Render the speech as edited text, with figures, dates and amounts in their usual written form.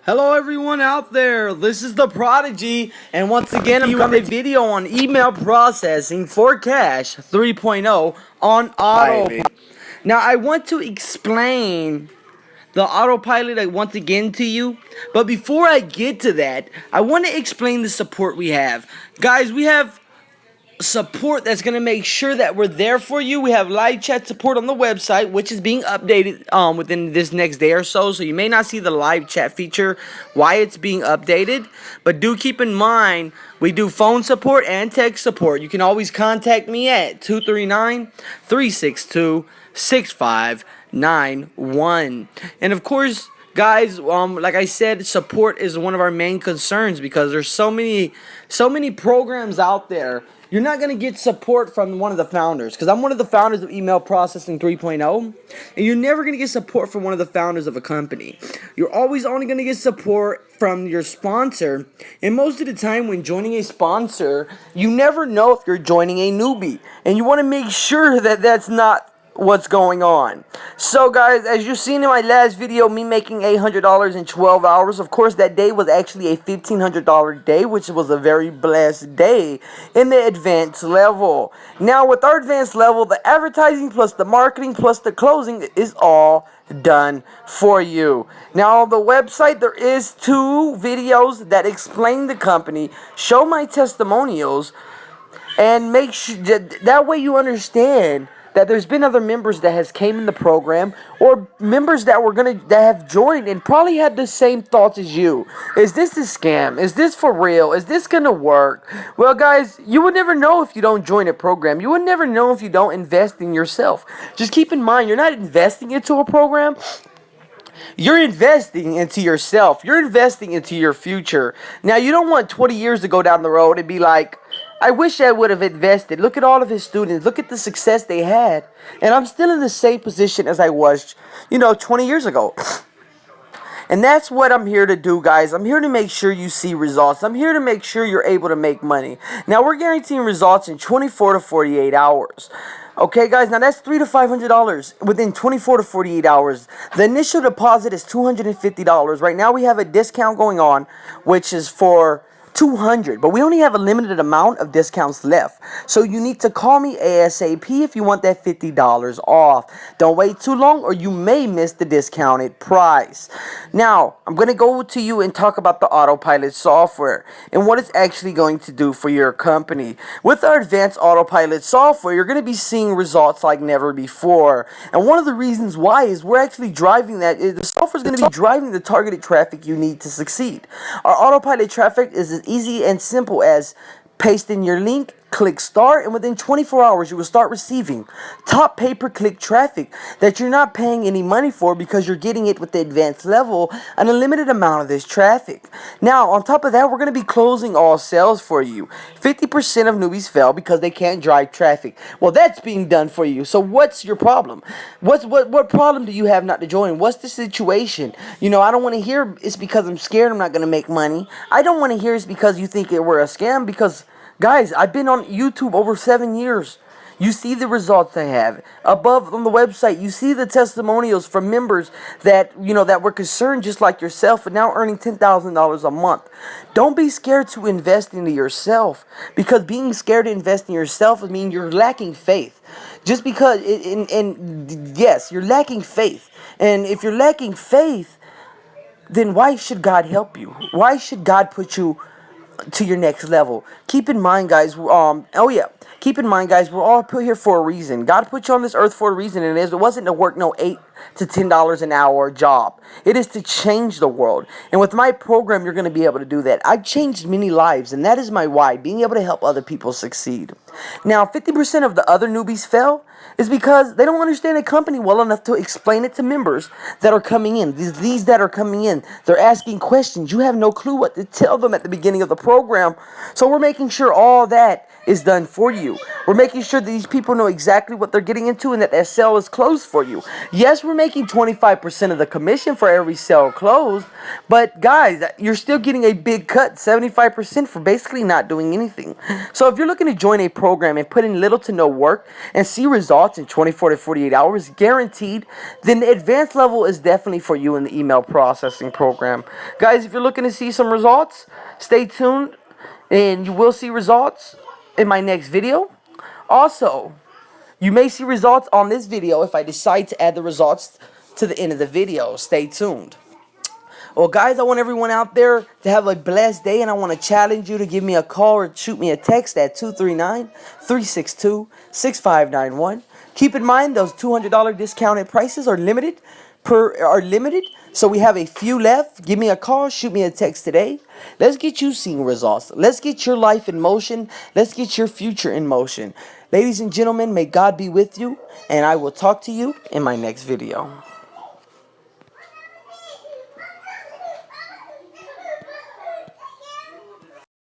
Hello everyone out there, this is the Prodigy, and once again I'm coming with a video on email processing for Cash 3.0 on Autopilot. Now I want to explain the Autopilot once again to you, but before I get to that, I want to explain the support we have. Guys, we have support that's going to make sure that we're there for you. We have live chat support on the website, which is being updated within this next day or so, so you may not see the live chat feature why it's being updated, but do keep in mind we do phone support and text support. You can always contact me at 239-362-6591. And of course, guys, like I said, support is one of our main concerns because there's so many programs out there. You're not going to get support from one of the founders, because I'm one of the founders of Email Processing 3.0, and you're never going to get support from one of the founders of a company. You're always only going to get support from your sponsor, and most of the time when joining a sponsor, you never know if you're joining a newbie, and you want to make sure that that's not what's going on. So guys, as you've seen in my last video, me making $800 in 12 hours, of course that day was actually a $1,500 day, which was a very blessed day in the advanced level. Now with our advanced level, the advertising plus the marketing plus the closing is all done for you. Now on the website there is 2 videos that explain the company, show my testimonials, and make sure that way you understand that there's been other members that has came in the program, or members that have joined and probably had the same thoughts as you. Is this a scam? Is this for real? Is this gonna work? Well guys, you would never know if you don't join a program. You would never know if you don't invest in yourself. Just keep in mind, you're not investing into a program. You're investing into yourself. You're investing into your future. Now, you don't want 20 years to go down the road and be like, I wish I would have invested. Look at all of his students. Look at the success they had. And I'm still in the same position as I was, 20 years ago. And that's what I'm here to do, guys. I'm here to make sure you see results. I'm here to make sure you're able to make money. Now, we're guaranteeing results in 24 to 48 hours. Okay, guys, now that's $300 to $500 within 24 to 48 hours. The initial deposit is $250. Right now we have a discount going on, which is for $200, but we only have a limited amount of discounts left. So you need to call me ASAP if you want that $50 off. Don't wait too long or you may miss the discounted price. Now, I'm going to go to you and talk about the Autopilot software and what it's actually going to do for your company. With our advanced Autopilot software, you're going to be seeing results like never before. And one of the reasons why is we're actually driving that. The software is going to be driving the targeted traffic you need to succeed. Our Autopilot traffic is as easy and simple as paste in your link, click start, and within 24 hours you will start receiving top pay-per-click traffic that you're not paying any money for because you're getting it with the advanced level, an unlimited amount of this traffic. Now, on top of that, we're going to be closing all sales for you. 50% of newbies fail because they can't drive traffic. Well, that's being done for you. So what's your problem? What problem do you have not to join? What's the situation? I don't want to hear it's because I'm scared I'm not going to make money. I don't want to hear it's because you think we're a scam, because guys, I've been on YouTube over 7 years. You see the results I have. Above on the website, you see the testimonials from members that, that were concerned just like yourself and now earning $10,000 a month. Don't be scared to invest into yourself, because being scared to invest in yourself means you're lacking faith. Just because, yes, you're lacking faith. And if you're lacking faith, then why should God help you? Why should God put you to your next level? Keep in mind, guys, keep in mind, guys, we're all put here for a reason. God put you on this earth for a reason, and it wasn't to work no $8 to $10 an hour job. It is to change the world. And with my program, you're going to be able to do that. I've changed many lives, and that is my why, being able to help other people succeed. Now, 50% of the other newbies fail is because they don't understand a company well enough to explain it to members that are coming in. These that are coming in, they're asking questions. You have no clue what to tell them at the beginning of the program. So we're making sure all that is done for you. We're making sure that these people know exactly what they're getting into and that their sale is closed for you. Yes, we're making 25% of the commission for every sale closed, but guys, you're still getting a big cut, 75% for basically not doing anything. So if you're looking to join a program and put in little to no work and see results results in 24 to 48 hours, guaranteed, then the advanced level is definitely for you in the email processing program. Guys, if you're looking to see some results, stay tuned and you will see results in my next video. Also, you may see results on this video if I decide to add the results to the end of the video. Stay tuned. Well, guys, I want everyone out there to have a blessed day, and I want to challenge you to give me a call or shoot me a text at 239-362-6591. Keep in mind those $200 discounted prices are limited. So we have a few left. Give me a call, shoot me a text today. Let's get you seeing results. Let's get your life in motion. Let's get your future in motion. Ladies and gentlemen, may God be with you, and I will talk to you in my next video.